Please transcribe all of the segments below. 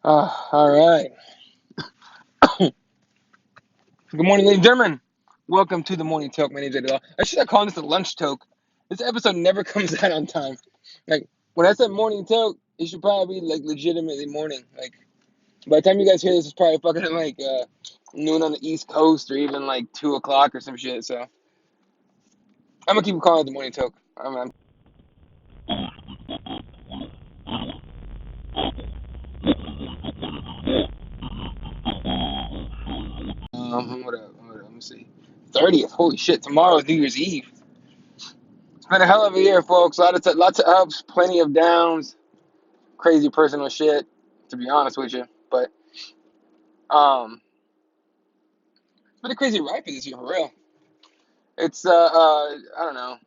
All right. Good morning, ladies and gentlemen. Welcome to the Morning Toke. My name's Eddie. I should have called this a lunch toke. This episode never comes out on time. Like, when I said Morning Toke, it should probably be, like, legitimately morning. Like, by the time you guys hear this, it's probably fucking, like, noon on the East Coast or even, like, 2 o'clock or some shit. So, I'm going to keep calling it the Morning Toke. What up? Let me see. 30th. Holy shit. Tomorrow's New Year's Eve. It's been a hell of a year, folks. Lots of ups, plenty of downs. Crazy personal shit, to be honest with you. But it's been a crazy ride for this year for real. It's I don't know.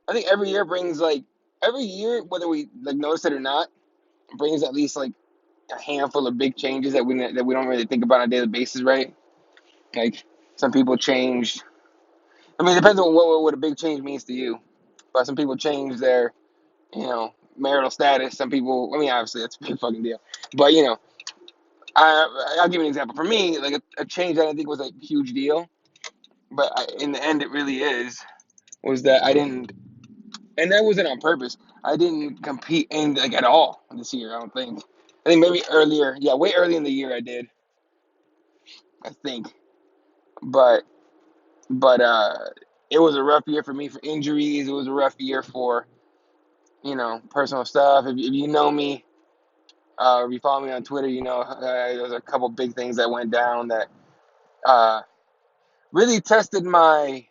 I think every year, whether we like notice it or not, brings at least like a handful of big changes that we don't really think about on a daily basis, right? Like some people change. I mean, it depends on what a big change means to you. But some people change their marital status. Some people, I mean, obviously that's a big fucking deal. But I'll give you an example. For me, like a change that I think was a huge deal, but in the end, it really was that I didn't, and that wasn't on purpose. I didn't compete in like at all this year. I don't think. I think maybe earlier, yeah, way early in the year I did. I think, but but it was a rough year for me for injuries. It was a rough year for personal stuff. If you know me, or if you follow me on Twitter, there's a couple big things that went down that uh, really tested my,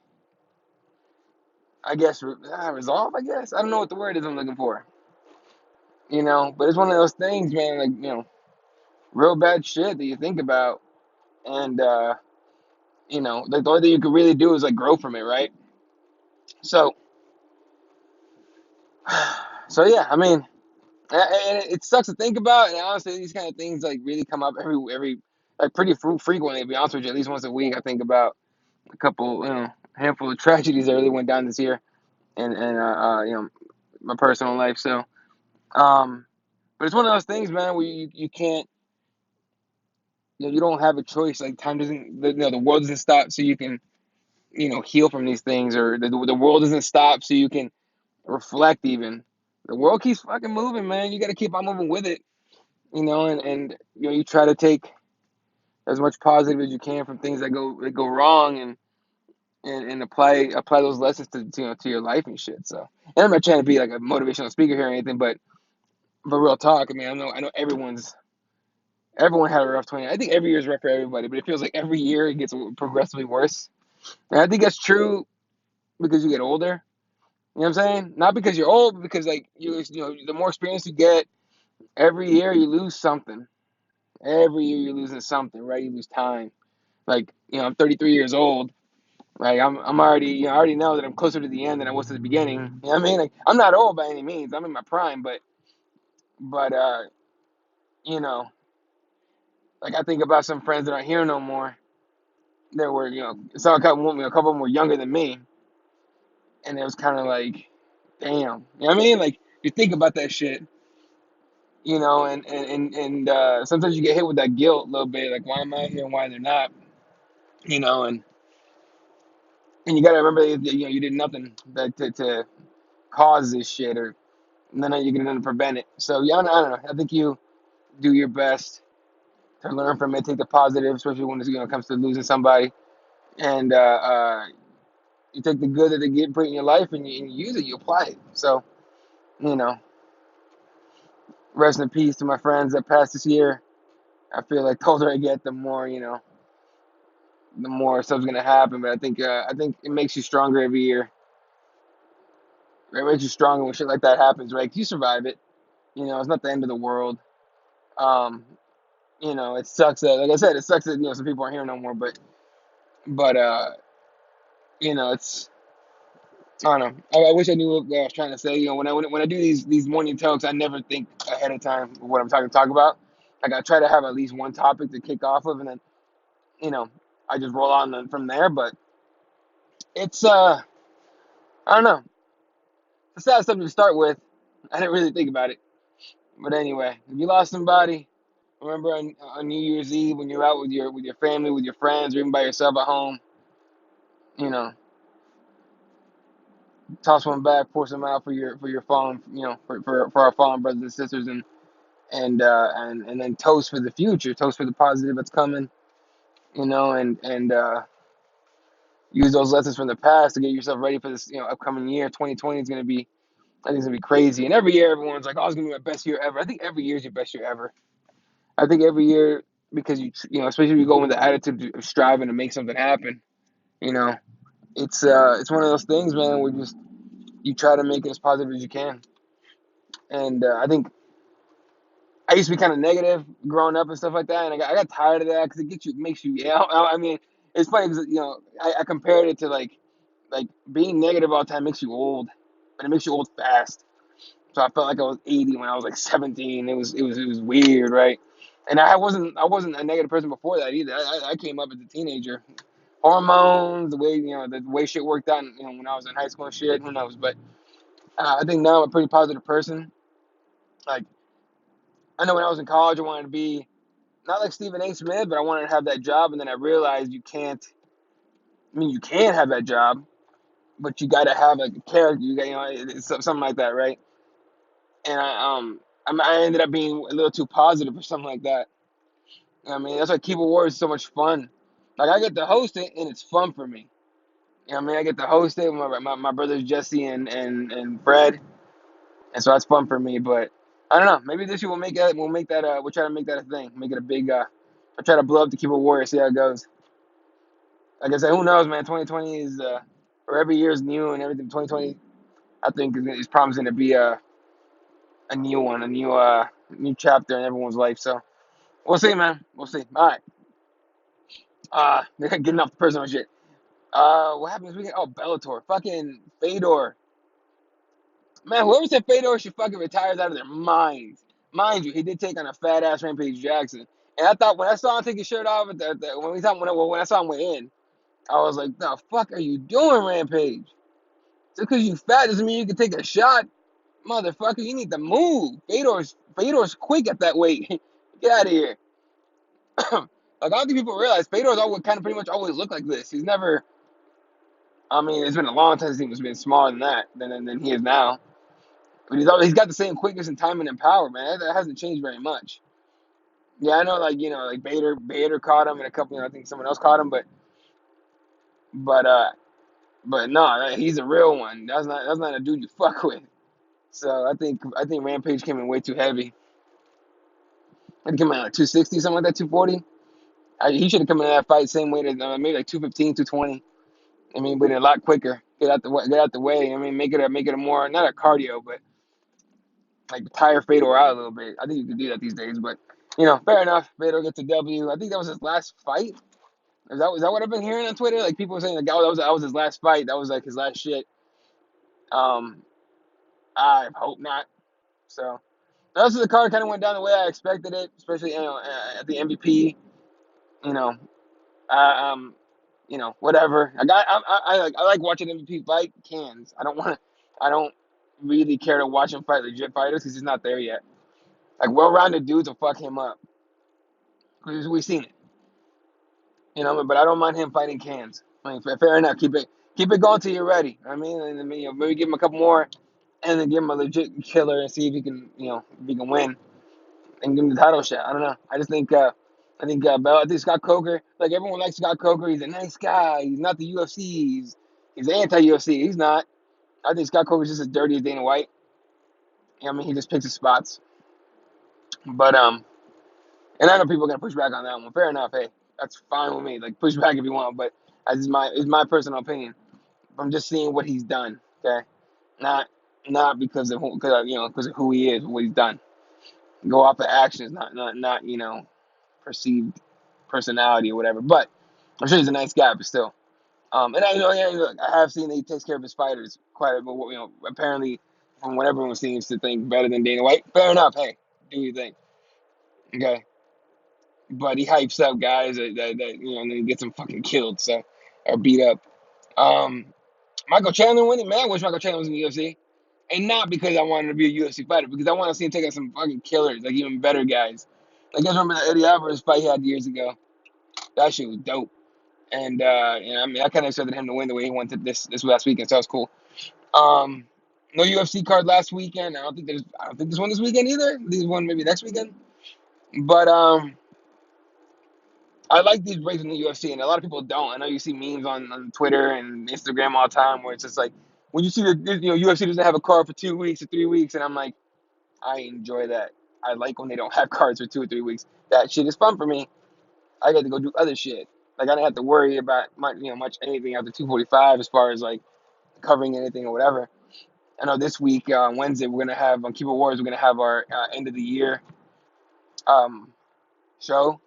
I guess, resolve. I guess I don't know what the word is I'm looking for. But it's one of those things, man. Like real bad shit that you think about, and like the only thing you could really do is like grow from it, right? So, so yeah. I mean, and it sucks to think about, and honestly, these kind of things like really come up every like pretty frequently. To be honest with you, at least once a week, I think about a couple, handful of tragedies that really went down this year, and my personal life. So, um, but it's one of those things, man, where you can't, you don't have a choice. Like time doesn't, the world doesn't stop, so you can, heal from these things, or the world doesn't stop, so you can reflect. Even the world keeps fucking moving, man. You got to keep on moving with it, and you try to take as much positive as you can from things that go wrong, and apply those lessons to your life and shit. So, and I'm not trying to be like a motivational speaker here or anything, but real talk. I mean, I know everyone had a rough 20. I think every year is rough for everybody, but it feels like every year it gets progressively worse. And I think that's true because you get older. You know what I'm saying? Not because you're old, but because like the more experience you get, every year you lose something. Every year you're losing something, right? You lose time. Like, I'm 33 years old. Like I'm already, I already know that I'm closer to the end than I was to the beginning. You know what I mean? Like I'm not old by any means. I'm in my prime, but you know, like I think about some friends that aren't here no more. There were, saw a couple of them were younger than me, and it was kind of like, damn. You know what I mean? Like you think about that shit, and sometimes you get hit with that guilt a little bit, like why am I here and why they're not, and you got to remember that, you did nothing to cause this shit, or none of you can to prevent it. So yeah, I don't know. I think you do your best to learn from it, take the positive, especially when it comes to losing somebody, and you take the good that they get put in your life, and you use it, you apply it. So you know, rest in peace to my friends that passed this year. I feel like the older I get, the more stuff's gonna happen. But I think it makes you stronger every year. It makes you stronger when shit like that happens, right? 'Cause you survive it. It's not the end of the world. Um, it sucks that, like I said, it sucks that some people aren't here no more. But it's, I don't know. I wish I knew what I was trying to say. When I do these morning talks, I never think ahead of time of what I'm talk about. Like I try to have at least one topic to kick off of, and then you know I just roll on from there. But it's I don't know. It's a sad something to start with. I didn't really think about it. But anyway, if you lost somebody, Remember on New Year's Eve when you're out with your family, with your friends, or even by yourself at home, you know, toss one back, pour some out for your fallen, for our fallen brothers and sisters, and then toast for the future, toast for the positive that's coming, and use those lessons from the past to get yourself ready for this, upcoming year. 2020 is gonna be, I think it's gonna be crazy, and every year everyone's like, oh, it's gonna be my best year ever. I think every year is your best year ever. I think every year because especially if you go with the attitude of striving to make something happen, you know, it's one of those things, man, where just you try to make it as positive as you can. And I think I used to be kind of negative growing up and stuff like that, and I got tired of that because it makes you, I mean, it's funny because I compared it to like being negative all the time makes you old, but it makes you old fast. So I felt like I was 80 when I was like 17. It was weird, right? And I wasn't a negative person before that either. I came up as a teenager. Hormones, the way shit worked out, when I was in high school and shit. Who knows? But I think now I'm a pretty positive person. Like I know when I was in college, I wanted to be not like Stephen A. Smith, but I wanted to have that job, and then I realized you can't. I mean, you can have that job, but you got to have like a character. You got, it's something like that, right? And I ended up being a little too positive or something like that. I mean, that's why Keyboard War is so much fun. Like I get to host it, and it's fun for me. I get to host it with my brothers Jesse and Fred, and so that's fun for me. But I don't know. Maybe this year we'll try to make that a thing. Make it a big. I'll try to blow up the Keyboard Warrior. See how it goes. Like I said, who knows, man? 2020 is or every year is new and everything. 2020, I think, is promising to be a new one, new chapter in everyone's life. So we'll see, man. We'll see. All right. Getting off the personal shit. What happened this weekend? Oh, Bellator. Fucking Fedor. Man, whoever said Fedor should fucking retire is out of their minds. Mind you, he did take on a fat ass Rampage Jackson. And I thought when I saw him take his shirt off when I saw him weigh in, I was like, the fuck are you doing, Rampage? Just because you fat doesn't mean you can take a shot. Motherfucker, you need to move. Fedor's quick at that weight. Get out of here. Like I don't think people realize Fedor's always kind of pretty much always looked like this. He's never. I mean, it's been a long time since he's been smaller than that than he is now. But he's got the same quickness and timing and power, man. That hasn't changed very much. Yeah, I know, like Bader caught him, and a couple, I think someone else caught him, but uh, but no, he's a real one. That's not a dude you fuck with. So I think Rampage came in way too heavy. He came in like 260, something like that, 240. He should have come in that fight same weight as maybe like 215, 220. I mean, but a lot quicker. Get out the way. I mean, make it a more not a cardio, but like tire Fedor out a little bit. I think you could do that these days, but fair enough. Fedor gets a W. I think that was his last fight. Is that what I've been hearing on Twitter? Like people were saying like, oh, that was his last fight. That was like his last shit. Um, I hope not. So the rest of the card kind of went down the way I expected it, especially at the MVP. You know, um, whatever. I like watching MVP fight cans. I don't really care to watch him fight legit fighters because he's not there yet. Like well-rounded dudes will fuck him up. Because we've seen it. But I don't mind him fighting cans. I mean, fair enough. Keep it going till you're ready. I mean, and then, maybe give him a couple more, and then give him a legit killer and see if he can, if he can win and give him the title shot. I don't know. I just think, I think Scott Coker. Like everyone likes Scott Coker. He's a nice guy. He's not the UFC. He's anti-UFC. He's not. I think Scott Coker's just as dirty as Dana White. I mean, he just picks his spots. But and I know people are gonna push back on that one. Fair enough. Hey, that's fine with me. Like push back if you want, but it's my personal opinion. I'm just seeing what he's done. Okay, not because of who he is, what he's done. Go off the actions, not perceived personality or whatever. But I'm sure he's a nice guy, but still. And look, I have seen that he takes care of his fighters quite a bit. Apparently, from what everyone seems to think, better than Dana White. Fair enough. Hey, do your thing. Okay. But he hypes up guys and then he gets them fucking killed, so or beat up. Um, Michael Chandler winning, man. I wish Michael Chandler was in the UFC, and not because I wanted to be a UFC fighter, because I want to see him take out some fucking killers, like even better guys. I guess remember the Eddie Alvarez fight he had years ago. That shit was dope. And I mean, I kind of expected him to win the way he won this last weekend, so that was cool. Um, no UFC card last weekend. I don't think there's one this weekend either. There's one maybe next weekend. But I like these breaks in the UFC, and a lot of people don't. I know you see memes on Twitter and Instagram all the time where it's just like when you see UFC doesn't have a card for 2 weeks or 3 weeks, and I'm like, I enjoy that. I like when they don't have cards for 2 or 3 weeks. That shit is fun for me. I get to go do other shit. Like I don't have to worry about much anything after 2:45 as far as like covering anything or whatever. I know this week on Wednesday we're gonna have on Keyboard Wars we're gonna have our end of the year um, show.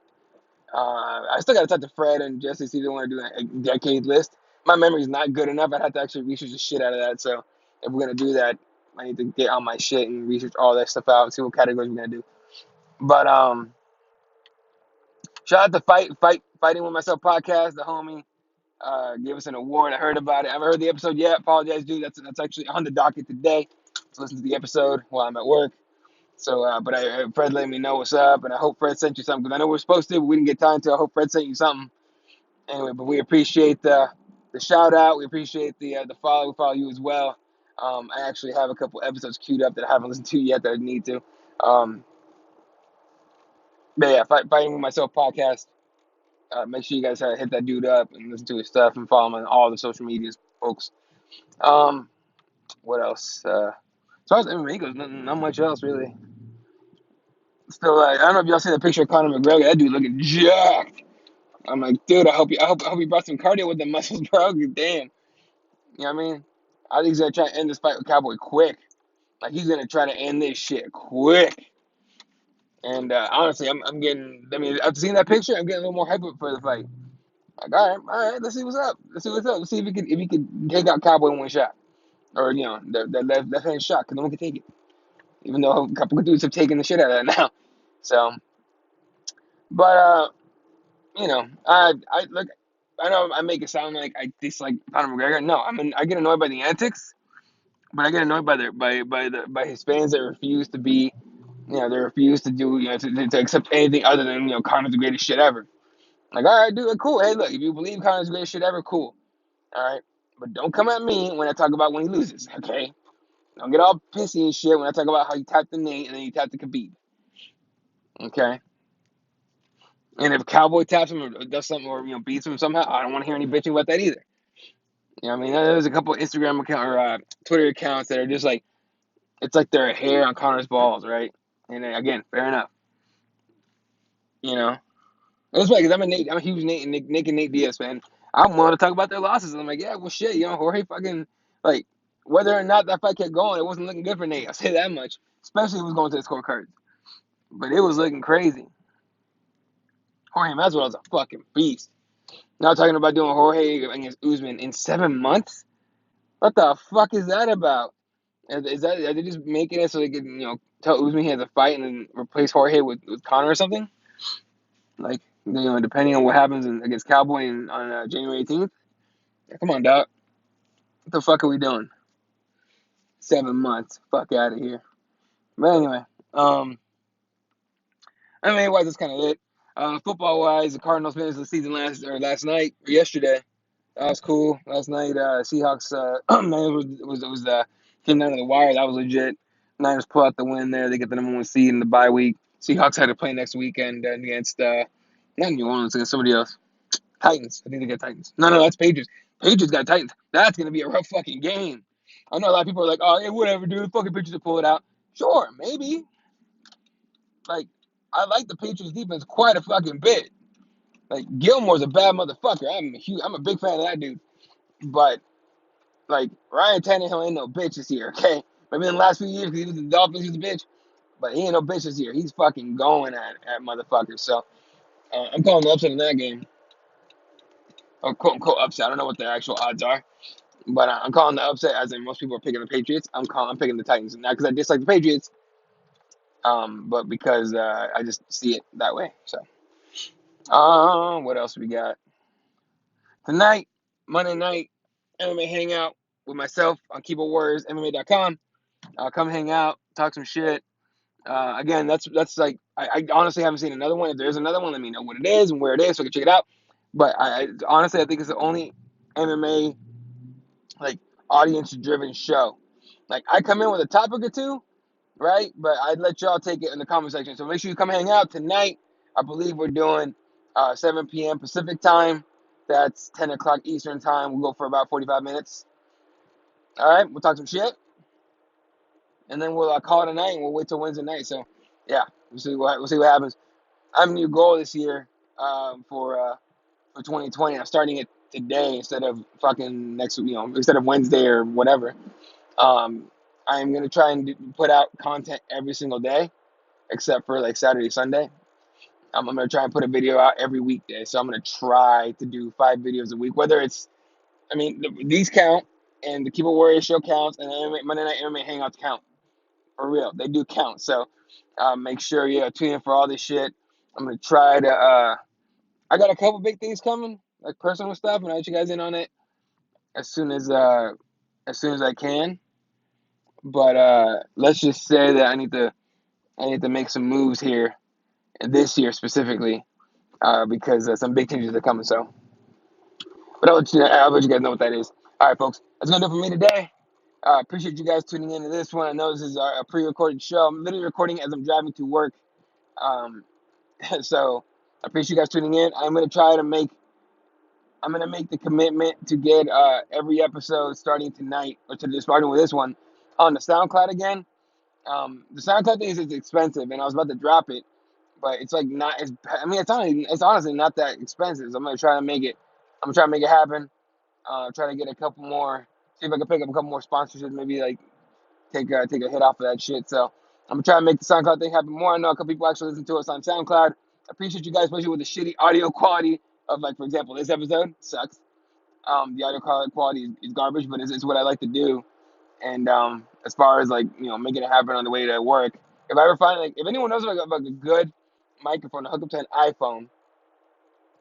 I still gotta talk to Fred and Jesse to see if they want to do a decade list. My memory's not good enough. I'd have to actually research the shit out of that. So if we're gonna do that, I need to get on my shit and research all that stuff out and see what categories we're gonna do. But shout out to Fighting with Myself podcast. The homie gave us an award. I heard about it. I haven't heard the episode yet. Apologize, dude. That's actually on the docket today to listen to the episode while I'm at work. So, but Fred let me know what's up, and I hope Fred sent you something because I know we're supposed to, but we didn't get time to. I hope Fred sent you something. Anyway, but we appreciate the shout out. We appreciate the follow. We follow you as well. I actually have a couple episodes queued up that I haven't listened to yet that I need to. Um, but yeah, Fighting with Myself podcast. Make sure you guys hit that dude up and listen to his stuff and follow him on all the social medias, folks. Um, what else? As far as MMA goes, not much else really. Still, like, I don't know if y'all see the picture of Conor McGregor. That dude looking jacked. I'm like, dude, I hope you brought some cardio with the muscles, bro. Damn, you know what I mean? I think he's gonna try to end this fight with Cowboy quick. Like he's gonna try to end this shit quick. And honestly, I'm getting. I mean, after seeing that picture, I'm getting a little more hype for the fight. Like, all right, let's see what's up. Let's see what's up. Let's see if he could take out Cowboy in one shot, or the left hand shot, because no one can take it. Even though a couple of dudes have taken the shit out of that now. So, but I look. I know I make it sound like I dislike Conor McGregor. No, I get annoyed by the antics, but I get annoyed by his fans that refuse to be, they refuse to do, to accept anything other than Conor's the greatest shit ever. Like, all right, dude, cool. Hey, look, if you believe Conor's the greatest shit ever, cool. All right, but don't come at me when I talk about when he loses. Okay, don't get all pissy and shit when I talk about how you tapped the Nate and then you tapped the Khabib. Okay. And if Cowboy taps him or does something or beats him somehow, I don't want to hear any bitching about that either. You know what I mean? There's a couple of Instagram account or Twitter accounts that are just like it's like their hair on Connor's balls, right? And then, again, fair enough. You know, that's why because I'm a huge Nick and Nate Diaz fan. I want to talk about their losses. And I'm like, yeah, well, shit, Jorge fucking like whether or not that fight kept going, it wasn't looking good for Nate. I'll say that much. Especially if it was going to the scorecards, but it was looking crazy. Jorge Masvidal's a fucking beast. Now talking about doing Jorge against Usman in 7 months. What the fuck is that about? Is that are they just making it so they can tell Usman he has a fight and then replace Jorge with Conor or something? Like depending on what happens against Cowboy on January 18th. Come on, Doc. What the fuck are we doing? 7 months. Fuck out of here. But anyway, wise, that's kind of it. Football wise, the Cardinals finished the season last night or yesterday. That was cool. Last night, Seahawks came down to the wire. That was legit. Niners pull out the win there. They get the number one seed in the bye week. Seahawks had to play next weekend against not New Orleans, against somebody else. Titans. I think they got Titans. No, that's Patriots. Patriots got Titans. That's gonna be a rough fucking game. I know a lot of people are like, oh, yeah, whatever, dude. Fucking Patriots to pull it out. Sure, maybe. Like, I like the Patriots defense quite a fucking bit. Like, Gilmore's a bad motherfucker. I'm a big fan of that dude. But like Ryan Tannehill ain't no bitch this year, okay? Maybe in the last few years because he was the Dolphins, he was a bitch, but he ain't no bitch this year. He's fucking going at motherfuckers. So I'm calling the upset in that game, or quote unquote upset. I don't know what the actual odds are, but I'm calling the upset as in most people are picking the Patriots. I'm picking the Titans not because I dislike the Patriots, but because I just see it that way. So what else we got tonight? Monday night MMA hangout with myself on Keyboard Warriors MMA.com. Come hang out, talk some shit. Again, that's like I honestly haven't seen another one. If there's another one, let me know what it is and where it is so I can check it out. But I honestly I think it's the only MMA like audience driven show. Like I come in with a topic or two, right? But I'd let y'all take it in the comment section. So make sure you come hang out tonight. I believe we're doing 7 p.m. Pacific time. That's 10 o'clock Eastern time. We'll go for about 45 minutes. All right, we'll talk some shit, and then we'll call it a night. And we'll wait till Wednesday night. So, yeah, we'll see what happens. I have a new goal this year for 2020. I'm starting it today instead of fucking next, instead of Wednesday or whatever. I'm gonna try and put out content every single day except for like Saturday, Sunday. I'm gonna try and put a video out every weekday. So I'm gonna try to do 5 videos a week. Whether it's, these count, and the Keyboard Warriors show counts, and the Monday Night MMA Hangouts count for real. They do count. So make sure you tune in for all this shit. I'm gonna try to. I got a couple big things coming, like personal stuff, and I'll let you guys in on it as soon as I can. But let's just say that I need to make some moves here this year specifically because some big changes are coming. So, but I'll let you guys know what that is. All right, folks, that's gonna do it for me today. Appreciate you guys tuning in to this one. I know this is a pre-recorded show. I'm literally recording as I'm driving to work. Um, so I appreciate you guys tuning in. I'm gonna make the commitment to get every episode starting tonight, or to starting with this one, on the SoundCloud again. The SoundCloud thing is expensive, and I was about to drop it, but it's like not as. It's honestly not that expensive. So I'm gonna try to make it. I'm gonna try to make it happen. Try to get a couple more. See if I can pick up a couple more sponsorships. Maybe like take a hit off of that shit. So I'm gonna try to make the SoundCloud thing happen more. I know a couple people actually listen to us on SoundCloud. I appreciate you guys, especially with the shitty audio quality of, like, for example, this episode sucks. The audio quality is garbage, but it's what I like to do. And as far as, like, making it happen on the way to work, if I ever find, like, if anyone knows like a good microphone to hook up to an iPhone,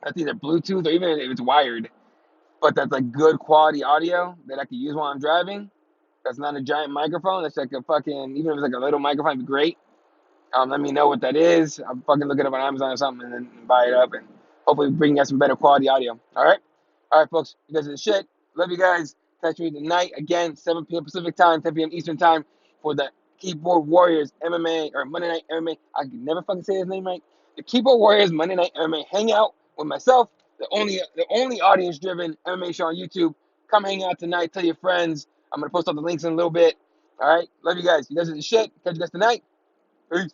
that's either Bluetooth or even if it's wired, but that's like good quality audio that I can use while I'm driving. That's not a giant microphone. That's like a fucking, even if it's like a little microphone, it'd be great. Let me know what that is. I'll fucking look it up on Amazon or something and then buy it up and hopefully bring you guys some better quality audio. All right? All right, folks. You guys are the shit. Love you guys. Catch me tonight again, 7 p.m. Pacific time, 10 p.m. Eastern time for the Keyboard Warriors MMA or Monday Night MMA. I can never fucking say his name right. The Keyboard Warriors Monday Night MMA Hangout with myself, the only audience-driven MMA show on YouTube. Come hang out tonight. Tell your friends. I'm going to post all the links in a little bit. All right? Love you guys. You guys are the shit. Catch you guys tonight. Peace.